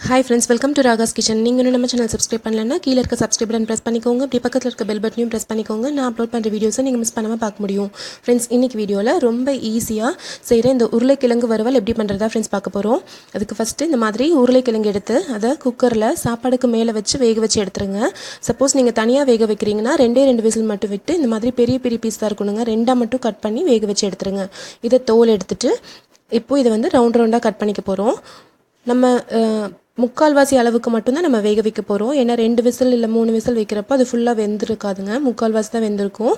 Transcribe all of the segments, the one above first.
Hi friends, welcome to Ragas Kitchen. நீங்க இன்னும் நம்ம சேனல் சப்ஸ்கிரைப் பண்ணலனா கீழ இருக்க சப்ஸ்கிரைப் பட்டன் பிரஸ் பண்ணிக்கோங்க. அப்படியே பக்கத்துல இருக்க பெல் பட்டனையும் பிரஸ் பண்ணிக்கோங்க. நான் அப்லோட் பண்ற வீடியோஸை நீங்க மிஸ் பண்ணாம பார்க்க முடியும். फ्रेंड्स இன்னைக்கு வீடியோல ரொம்ப ஈஸியா செய்யற இந்த உருளைக்கிழங்கு வறுவல் எப்படி பண்றதா फ्रेंड्स பார்க்க போறோம். அதுக்கு ஃபர்ஸ்ட் இந்த மாதிரி உருளைக்கிழங்கு எடுத்து அத குக்கர்ல சாப்பாடுக்கு மேல வச்சு வேக வச்சு எடுத்துருங்க. சப்போஸ் நீங்க தனியா வேக வைக்கிறீங்கன்னா ரெண்டு விசில் மட்டும் விட்டு இந்த மாதிரி பெரிய பெரிய பீஸா இருக்கணுங்க. ரெண்டா மட்டும் கட் பண்ணி வேக வச்சு எடுத்துருங்க. இத தோல் எடுத்துட்டு இப்போ இத வந்து ரவுண்டா கட் பண்ணிக்க போறோம். நம்ம முக்கால்வாசி அளவுக்கு மட்டும் தான் நம்ம வேக வைக்க போறோம். ஏன்னா 2 விசில் இல்ல 3 விசில் வைக்கிறப்ப அது ஃபுல்லா வெந்திருக்காதுங்க. முக்கால்வாசி தான் வெந்திருக்கும்.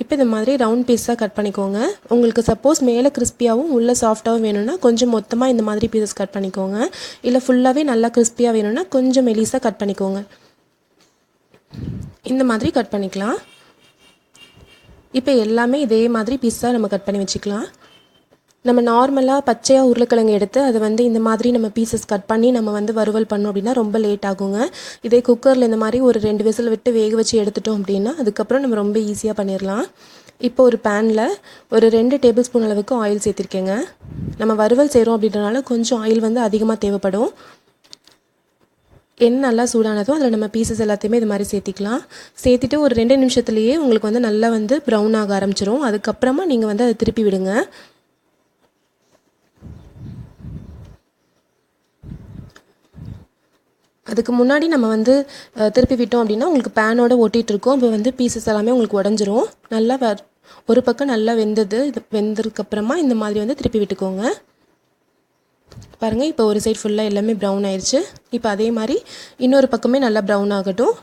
இப்போ இந்த மாதிரி ரவுண்ட் பீஸா கட் பண்ணிக்கோங்க. உங்களுக்கு சப்போஸ் மேலே கிறிஸ்பியாவும் உள்ள சாஃப்ட்டாவும் வேணும்னா கொஞ்சம் மொத்தமா இந்த மாதிரி பீசஸ் கட் பண்ணிக்கோங்க. இல்ல ஃபுல்லாவே நல்லா கிறிஸ்பியா வேணும்னா கொஞ்சம் மெலிசா கட் பண்ணிக்கோங்க. இந்த மாதிரி கட் பண்ணிக்கலாம். இப்போ எல்லாமே இதே மாதிரி பீஸா நம்ம கட் பண்ணி வச்சுக்கலாம். நம்ம நார்மலாக பச்சையாக உருளைக்கிழங்கு எடுத்து அதை வந்து இந்த மாதிரி நம்ம பீசஸ் கட் பண்ணி நம்ம வந்து வறுவல் பண்ணோம் அப்படின்னா ரொம்ப லேட் ஆகுங்க. இதே குக்கரில் இந்த மாதிரி ஒரு 2 விசில் விட்டு வேக வச்சு எடுத்துட்டோம் அப்படின்னா அதுக்கப்புறம் நம்ம ரொம்ப ஈஸியாக பண்ணிடலாம். இப்போ ஒரு பேனில் ஒரு 2 டேபிள் ஸ்பூன் அளவுக்கு ஆயில் சேர்த்திருக்கேங்க. நம்ம வறுவல் செய்கிறோம் அப்படின்றனால கொஞ்சம் ஆயில் வந்து அதிகமாக தேவைப்படும். எண்ணெய் நல்லா சூடானதும் அதில் நம்ம பீசஸ் எல்லாத்தையுமே இது மாதிரி சேர்த்திக்கலாம். சேர்த்துட்டு ஒரு 2 நிமிஷத்துலேயே உங்களுக்கு வந்து நல்லா வந்து ப்ரௌன் ஆக ஆரம்பிச்சிரும். அதுக்கப்புறமா நீங்கள் வந்து அதை திருப்பி விடுங்க. அதுக்கு முன்னாடி நம்ம வந்து திருப்பி விட்டோம் அப்படின்னா உங்களுக்கு பேனோட ஒட்டிகிட்டு இருக்கும். இப்போ வந்து பீசஸ் எல்லாமே உங்களுக்கு உடஞ்சிரும். நல்லா ஒரு பக்கம் நல்லா வெந்ததுக்கப்புறமா இந்த மாதிரி வந்து திருப்பி விட்டுக்கோங்க. பாருங்கள் இப்போ ஒரு சைடு ஃபுல்லாக எல்லாமே ப்ரௌன் ஆயிடுச்சு. இப்போ அதே மாதிரி இன்னொரு பக்கமே நல்லா ப்ரௌன் ஆகட்டும்.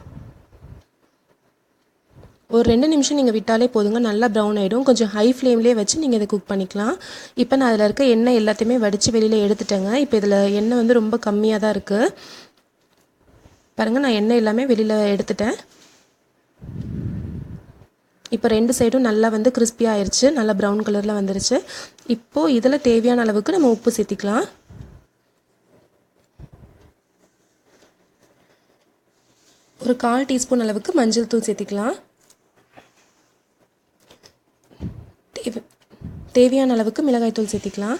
ஒரு 2 நிமிஷம் நீங்கள் விட்டாலே போதுங்க, நல்லா ப்ரௌன் ஆகிடும். கொஞ்சம் ஹை ஃப்ளேம்லேயே வச்சு நீங்கள் இதை குக் பண்ணிக்கலாம். இப்போ நான் அதில் இருக்க எண்ணெய் எல்லாத்தையுமே வடித்து வெளியில் எடுத்துட்டேங்க. இப்போ இதில் எண்ணெய் வந்து ரொம்ப கம்மியாக தான் இருக்குது. பாருங்கள் நான் எண்ணெய் எல்லாமே வெளியில் எடுத்துட்டேன். இப்போ 2 சைடும் நல்லா வந்து கிறிஸ்பியாக ஆயிடுச்சு. நல்லா ப்ரௌன் கலரில் வந்துருச்சு. இப்போது இதில் தேவையான அளவுக்கு நம்ம உப்பு சேர்த்திக்கலாம். ஒரு 1/4 டீஸ்பூன் அளவுக்கு மஞ்சள் தூள் சேர்த்திக்கலாம். தேவையான அளவுக்கு மிளகாய் தூள் சேர்த்திக்கலாம்.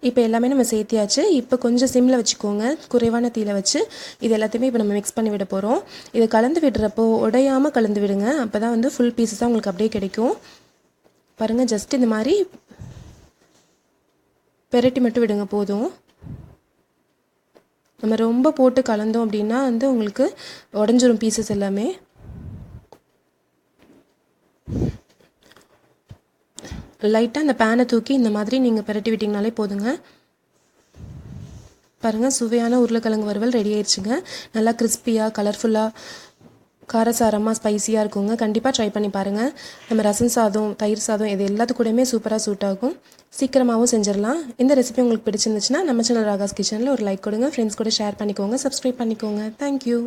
இப்போ எல்லாமே நம்ம சேர்த்தியாச்சு. இப்போ கொஞ்சம் சிம்மில் வச்சுக்கோங்க, குறைவான தீயில வச்சு இது எல்லாத்தையுமே இப்போ நம்ம மிக்ஸ் பண்ணி விட போகிறோம். இதை கலந்து விடுறப்போ உடையாமல் கலந்து விடுங்க. அப்போ தான் வந்து ஃபுல் பீஸஸாக உங்களுக்கு அப்படியே கிடைக்கும். பாருங்கள் ஜஸ்ட் இந்த மாதிரி பெரட்டி மட்டும் விடுங்க போதும். நம்ம ரொம்ப போட்டு கலந்தோம் அப்படின்னா வந்து உங்களுக்கு உடஞ்சிரும் பீசஸ் எல்லாமே. லைட்டாக அந்த பேனை தூக்கி இந்த மாதிரி நீங்கள் பெரட்டி விட்டிங்கனாலே போதுங்க. பாருங்கள் சுவையான உருளைக்கிழங்கு வறுவல் ரெடி ஆயிடுச்சுங்க. நல்லா கிறிஸ்பியாக கலர்ஃபுல்லாக காரசாரமாக ஸ்பைஸியாக இருக்குங்க. கண்டிப்பாக ட்ரை பண்ணி பாருங்கள். நம்ம ரசம் சாதம், தயிர் சாதம் இது எல்லாத்துக்கூடமே சூப்பராக சூட் ஆகும். சீக்கிரமாகவும் செஞ்சிடலாம். இந்த ரெசிபி உங்களுக்கு பிடிச்சிருந்துச்சுன்னா நம்ம சேனல் ராகாஸ் கிச்சனில் ஒரு லைக் கொடுங்க. ஃப்ரெண்ட்ஸ் கூட ஷேர் பண்ணிக்கோங்க, சப்ஸ்கிரைப் பண்ணிக்கோங்க. தேங்க்யூ.